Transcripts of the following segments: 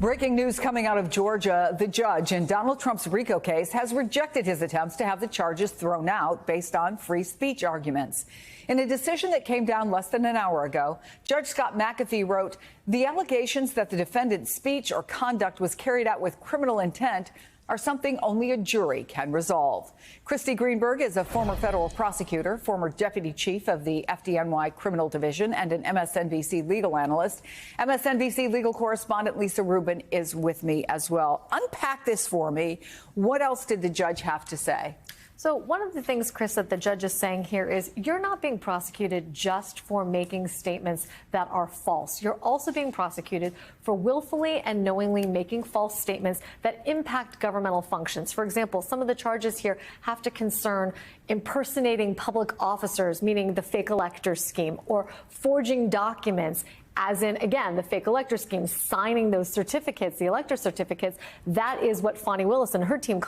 Breaking news coming out of Georgia. The judge in Donald Trump's RICO case has rejected his attempts to have the charges thrown out based on free speech arguments. In a decision that came down less than an hour ago, Judge Scott McAfee wrote, "The allegations that the defendant's speech or conduct was carried out with criminal intent are something only a jury can resolve." Christy Greenberg is a former federal prosecutor, former deputy chief of the FDNY Criminal Division, and an MSNBC legal analyst. MSNBC legal correspondent Lisa Rubin is with me as well. Unpack this for me. What else did the judge have to say? So one of the things, Chris, that the judge is saying here is you're not being prosecuted just for making statements that are false. You're also being prosecuted for willfully and knowingly making false statements that impact governmental functions. For example, some of the charges here have to concern impersonating public officers, meaning the fake elector scheme, or forging documents, as in, again, the fake elector scheme, signing those certificates, the elector certificates. That is what Fani Willis and her team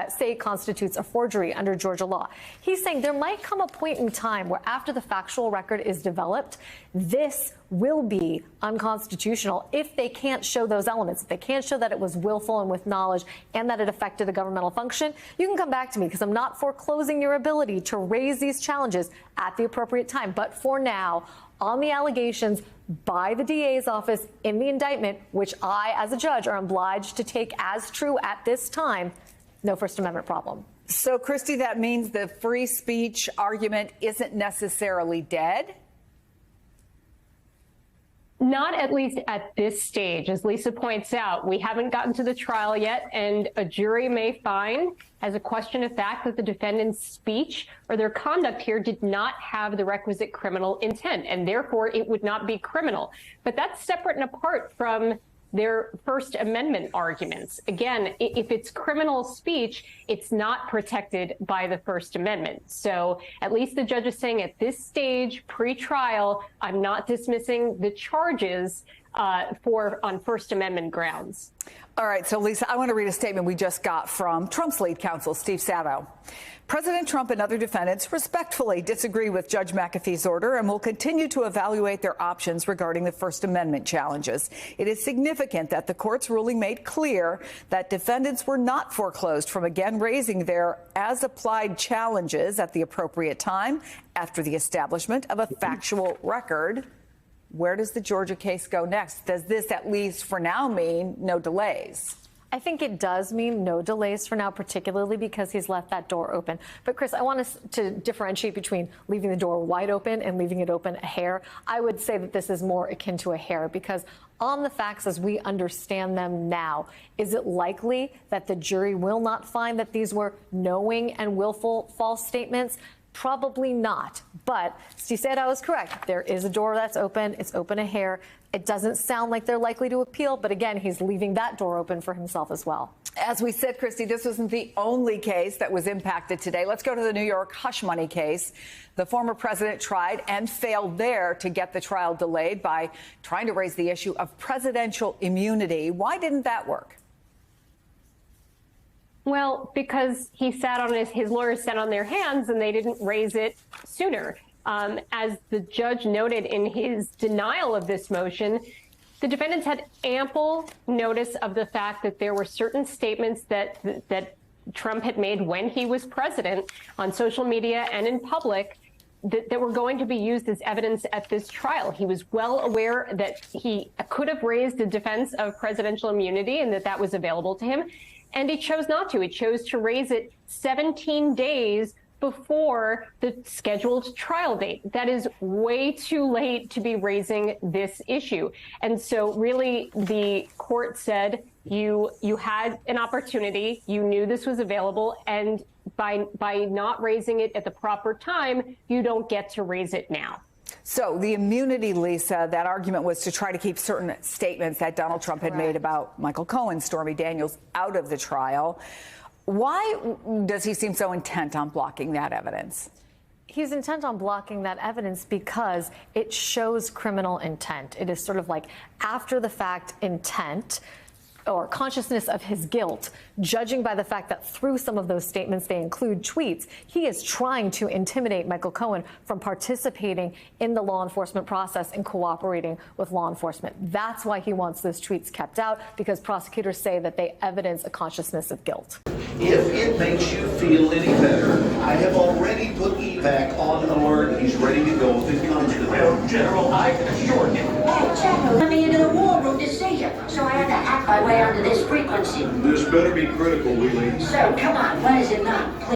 say constitutes a forgery under Georgia law. He's saying there might come a point in time where after the factual record is developed, this will be unconstitutional if they can't show those elements. If they can't show that it was willful and with knowledge and that it affected a governmental function, you can come back to me because I'm not foreclosing your ability to raise these challenges at the appropriate time. But for now, on the allegations by the DA's office in the indictment, which I, as a judge, are obliged to take as true at this time, no First Amendment problem. So, Christy, that means the free speech argument isn't necessarily dead? Not at least at this stage. As Lisa points out, we haven't gotten to the trial yet, and a jury may find, as a question of fact, that the defendant's speech or their conduct here did not have the requisite criminal intent, and therefore it would not be criminal. But that's separate and apart from their First Amendment arguments. Again, if it's criminal speech, it's not protected by the First Amendment. So at least the judge is saying at this stage, pre-trial, I'm not dismissing the charges on First Amendment grounds. All right, so Lisa, I want to read a statement we just got from Trump's lead counsel, Steve Sato. President Trump and other defendants respectfully disagree with Judge McAfee's order and will continue to evaluate their options regarding the First Amendment challenges. It is significant that the court's ruling made clear that defendants were not foreclosed from again raising their as-applied challenges at the appropriate time after the establishment of a factual record. Where does the Georgia case go next? Does this, at least for now, mean no delays? I think it does mean no delays for now, particularly because he's left that door open. But, Chris, I want us to differentiate between leaving the door wide open and leaving it open a hair. I would say that this is more akin to a hair because on the facts as we understand them now, is it likely that the jury will not find that these were knowing and willful false statements? Probably not. But Steve said I was correct. There is a door that's open. It's open a hair. It doesn't sound like they're likely to appeal. But again, he's leaving that door open for himself as well. As we said, Christy, this wasn't the only case that was impacted today. Let's go to the New York hush money case. The former president tried and failed there to get the trial delayed by trying to raise the issue of presidential immunity. Why didn't that work? Well, because he sat on his lawyers sat on their hands and they didn't raise it sooner. As the judge noted in his denial of this motion, the defendants had ample notice of the fact that there were certain statements that Trump had made when he was president on social media and in public that were going to be used as evidence at this trial. He was well aware that he could have raised the defense of presidential immunity and that was available to him. And he chose not to. He chose to raise it 17 days before the scheduled trial date. That is way too late to be raising this issue. And so really the court said you had an opportunity, you knew this was available, and by not raising it at the proper time, you don't get to raise it now. So the immunity, Lisa, that argument was to try to keep certain statements that Donald Trump had made about Michael Cohen, Stormy Daniels, out of the trial. Why does he seem so intent on blocking that evidence? He's intent on blocking that evidence because it shows criminal intent. It is sort of like after the fact intent. or consciousness of his guilt, judging by the fact that through some of those statements, they include tweets, he is trying to intimidate Michael Cohen from participating in the law enforcement process and cooperating with law enforcement. That's why he wants those tweets kept out, because prosecutors say that they evidence a consciousness of guilt. If it makes you feel any better, I have already put EPAC on alert. He's ready to go if it comes to that. General, I can assure you. Hey, General, let me into the war room to see you, so I had to hack my way onto this frequency. This better be critical, Wheeling. So, come on, when is it not?